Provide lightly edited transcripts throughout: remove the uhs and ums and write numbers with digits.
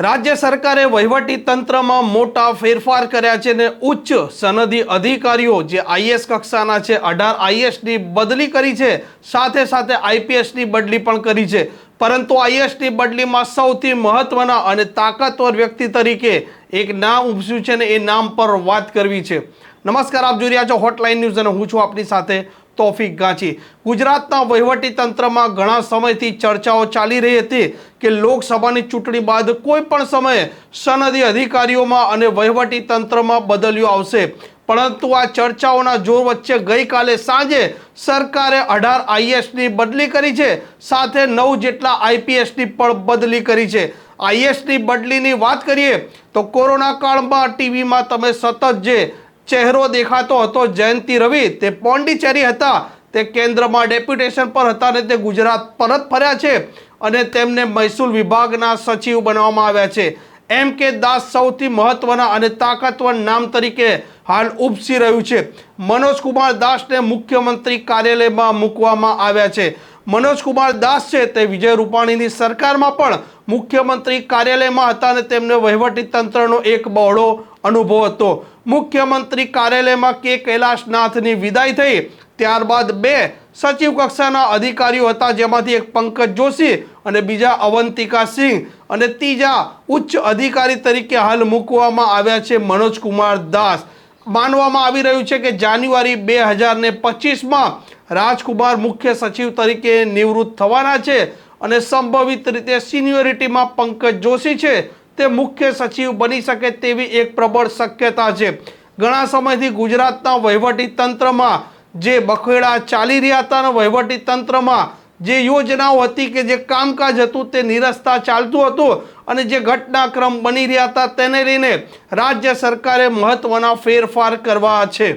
રાજ્ય સરકારે વહીવટી તંત્રમાં મોટા ફેરફાર કર્યા છે ને ઉચ્ચ સનદી અધિકારીઓ જે આઈએએસ કક્ષાના છે 18 આઈએએસની બદલી કરી છે, સાથે સાથે આઈપીએસની બદલી પણ કરી છે। પરંતુ આઈએએસની બદલીમાં સૌથી મહત્વના અને તાકાતવર વ્યક્તિ તરીકે એક નામ ઉપસ્યું છે ને એ નામ પર વાત કરવી છે। નમસ્કાર, આપ જોઈ રહ્યા છો હોટલાઇન ન્યૂઝ અને હું છું આપની સાથે તોફિક ગાંચી। ગુજરાતના વહીવટી તંત્રમાં ઘણા સમયથી ચર્ચાઓ ચાલી રહી હતી કે લોકસભાની ચૂંટણી બાદ કોઈ પણ સમયે સનદી અધિકારીઓમાં અને વહીવટી તંત્રમાં બદલીઓ આવશે, પરંતુ આ ચર્ચાઓના જોર વચ્ચે ગઈકાલે સાંજે સરકારે 18 આઈએએસની બદલી કરી છે, સાથે 9 જેટલા આઈપીએસની પણ બદલી કરી છે। આઈએએસની બદલીની વાત કરીએ તો કોરોના કાળમાં ટીવીમાં તમે સતત જે ચહેરો દેખાતો હતો જયંતિ રવિ, તે પોંડિચેરી હતા, તે કેન્દ્રમાં ડેપ્યુટેશન પર હતા અને તે ગુજરાત પરત ફર્યા છે અને તેમને મહેસૂલ વિભાગના સચિવ બનાવવામાં આવ્યા છે। એમ કે દાસ સૌથી મહત્વના અને તાકાતવર નામ તરીકે હાલ ઉપસી રહ્યું છે। મનોજ કુમાર દાસને મુખ્યમંત્રી કાર્યાલયમાં મૂકવામાં આવ્યા છે। મનોજ કુમાર દાસ છે તે વિજય રૂપાણીની સરકારમાં પણ મુખ્યમંત્રી કાર્યાલયમાં હતા અને તેમને વહીવટી તંત્રનો એક બહોળો અનુભવ હતો। મુખ્યમંત્રી કાર્યાલયમાં કે કૈલાશનાથની વિદાય થઈ ત્યારબાદ 2 સચિવ કક્ષાના અધિકારીઓ હતા, જેમાંથી એક પંકજ જોશી અને બીજા અવંતિકા સિંહ, અને ત્રીજા ઉચ્ચ અધિકારી તરીકે હાલ મૂકવામાં આવ્યા છે મનોજ કુમાર દાસ। માનવામાં આવી રહ્યું છે કે જાન્યુઆરી 2025માં રાજકુમાર મુખ્ય સચિવ તરીકે નિવૃત્ત થવાના છે અને સંભવિત રીતે સિનિયોરિટીમાં પંકજ જોશી છે તે મુખ્ય સચિવ બની શકે તેવી એક પ્રબળ શક્યતા છે। ઘણા સમયથી ગુજરાતના વહીવટી તંત્રમાં જે બખેડા ચાલી રહ્યા હતા અને વહીવટી તંત્રમાં જે યોજનાઓ હતી કે જે કામકાજ હતું તે નિરસતા ચાલતું હતું અને જે ઘટનાક્રમ બની રહ્યા હતા તેને લઈને રાજ્ય સરકારે મહત્વના ફેરફાર કરવા છે।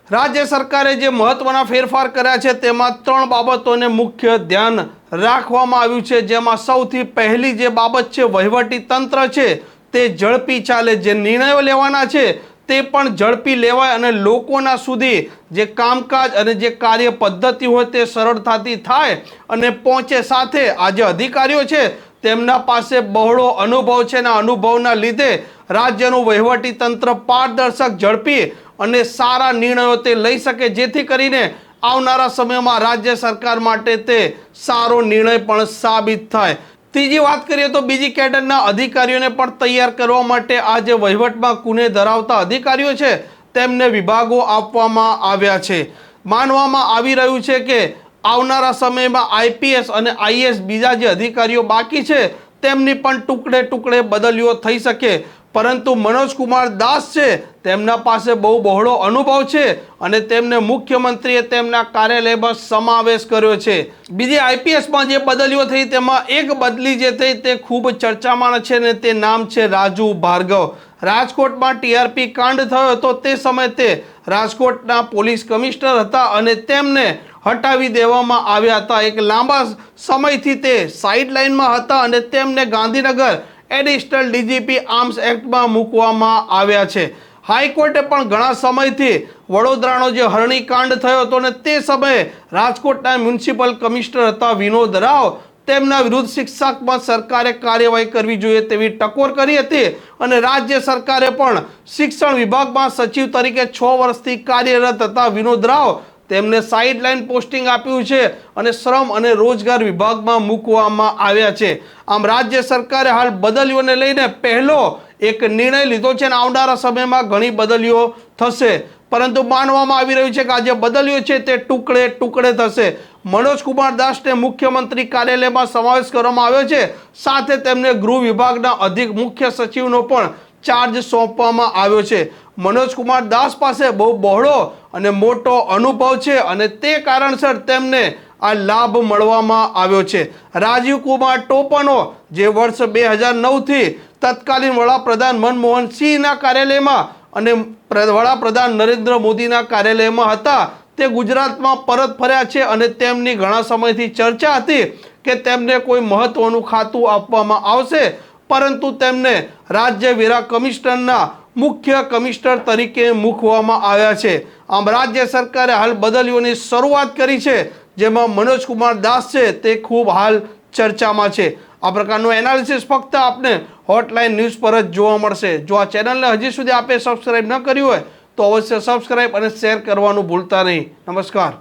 રાજ્ય સરકારે જે મહત્વના ફેરફાર કર્યા છે તેમાં 3 બાબતોને મુખ્ય ધ્યાન રાખવામાં આવ્યું છે, જેમાં સૌથી પહેલી જે બાબત છે વહીવટી તંત્ર છે તે ઝડપી ચાલે, જે નિર્ણયો લેવાના છે તે પણ ઝડપી લેવાય અને લોકોના સુધી જે કામકાજ અને જે કાર્ય પદ્ધતિ હોય તે સરળતાથી થાય અને પહોંચે। સાથે આ જે અધિકારીઓ છે તેમના પાસે બહોળો અનુભવ છે અને અનુભવના લીધે રાજ્યનું વહીવટી તંત્ર પારદર્શક, ઝડપી અને સારા નિર્ણયો તે લઈ શકે, જેથી કરીને આવનારા સમયમાં રાજ્ય સરકાર માટે તે સારો નિર્ણય પણ સાબિત થાય। ત્રીજી વાત કરીએ તો બીજી કેડરના અધિકારીઓને પણ તૈયાર કરવા માટે આ જે વહીવટમાં કુને ધરાવતા અધિકારીઓ છે તેમને વિભાગો આપવામાં આવ્યા છે। માનવામાં આવી રહ્યું છે કે આવનારા સમયમાં આઈપીએસ અને આઈએએસ બીજા જે અધિકારીઓ બાકી છે તેમની પણ ટુકડે ટુકડે બદલીઓ થઈ શકે, પરંતુ મનોજ કુમાર દાસ છે તેમના પાસે બહુ બહોળો અનુભવ છે અને તેમને મુખ્યમંત્રીએ તેમના કાર્યાલયમાં સમાવેશ કર્યો છે। બીજી આઈપીએસમાં જે બદલીઓ થઈ તેમાં એક બદલી જે થઈ તે ખૂબ ચર્ચામાં છે ને તે નામ છે રાજુ ભાર્ગવ। રાજકોટમાં ટીઆરપી કાંડ થયો હતો તે સમયે તે રાજકોટના પોલીસ કમિશનર હતા અને તેમને હટાવી દેવામાં આવ્યા હતા। એક લાંબા સમયથી તે સાઇડલાઇનમાં હતા અને તેમને ગાંધીનગર એડિશનલ ડીજીપી આર્મ્સ એક્ટમાં મૂકવામાં આવ્યા છે। હાઈકોર્ટે પણ ઘણા સમયથી વડોદરાનો જે હરણીકાંડ થયો હતો ને તે સમયે રાજકોટના મ્યુનિસિપલ કમિશનર હતા વિનોદ રાવ, તેમના વિરુદ્ધ શિક્ષાત્મક સરકારે કાર્યવાહી કરવી જોઈએ તેવી ટકોર કરી હતી અને રાજ્ય સરકારે પણ શિક્ષણ વિભાગમાં સચિવ તરીકે 6 વર્ષથી કાર્યરત હતા વિનોદ રાવ, તેમને સાઇડલાઇન પોસ્ટિંગ આપ્યું છે અને શ્રમ અને રોજગાર વિભાગમાં મૂકવામાં આવ્યા છે। આમ રાજ્ય સરકારે હાલ બદલીઓને લઈને પહેલો એક નિર્ણય લીધો છે અને આવનારા સમયમાં ઘણી બદલીઓ થશે, પરંતુ માનવામાં આવી રહ્યું છે કે આ જે બદલીઓ છે તે ટુકડે ટુકડે થશે। મનોજ કુમાર દાસને મુખ્યમંત્રી કાર્યાલયમાં સમાવેશ કરવામાં આવ્યો છે, સાથે તેમને ગૃહ વિભાગના મુખ્ય સચિવનો પણ ચાર્જ સોંપવામાં આવ્યો છે। મનોજ કુમાર દાસ પાસે બહુ બહોળો અને મોટો અનુભવ છે અને તે કારણસર તેમને આ લાભ મળવામાં આવ્યો છે। રાજીવ કુમાર ટોપનો જે વર્ષ 2009થી તત્કાલીન વડાપ્રધાન મનમોહન સિંહના કાર્યાલયમાં અને વડાપ્રધાન નરેન્દ્ર મોદીના કાર્યાલયમાં હતા, તે ગુજરાતમાં પરત ફર્યા છે અને તેમની ઘણા સમયથી ચર્ચા હતી કે તેમને કોઈ મહત્વનું ખાતું આપવામાં આવશે, પરંતુ તેમને રાજ્ય વેરા કમિશનરના મુખ્ય કમિશનર તરીકે મૂકવામાં આવ્યા છે। આમ રાજ્ય સરકારે હાલ બદલીઓની શરૂઆત કરી છે, જેમાં મનોજ કુમાર દાસ છે તે ખૂબ હાલ ચર્ચામાં છે। આ પ્રકારનું એનાલિસિસ ફક્ત આપને હોટલાઇન ન્યૂઝ પર જ જોવા મળશે. જો આ ચેનલને હજી સુધી આપે સબસ્ક્રાઇબ ન કર્યું હોય તો અવશ્ય સબસ્ક્રાઇબ અને શેર કરવાનું ભૂલતા નહીં. નમસ્કાર.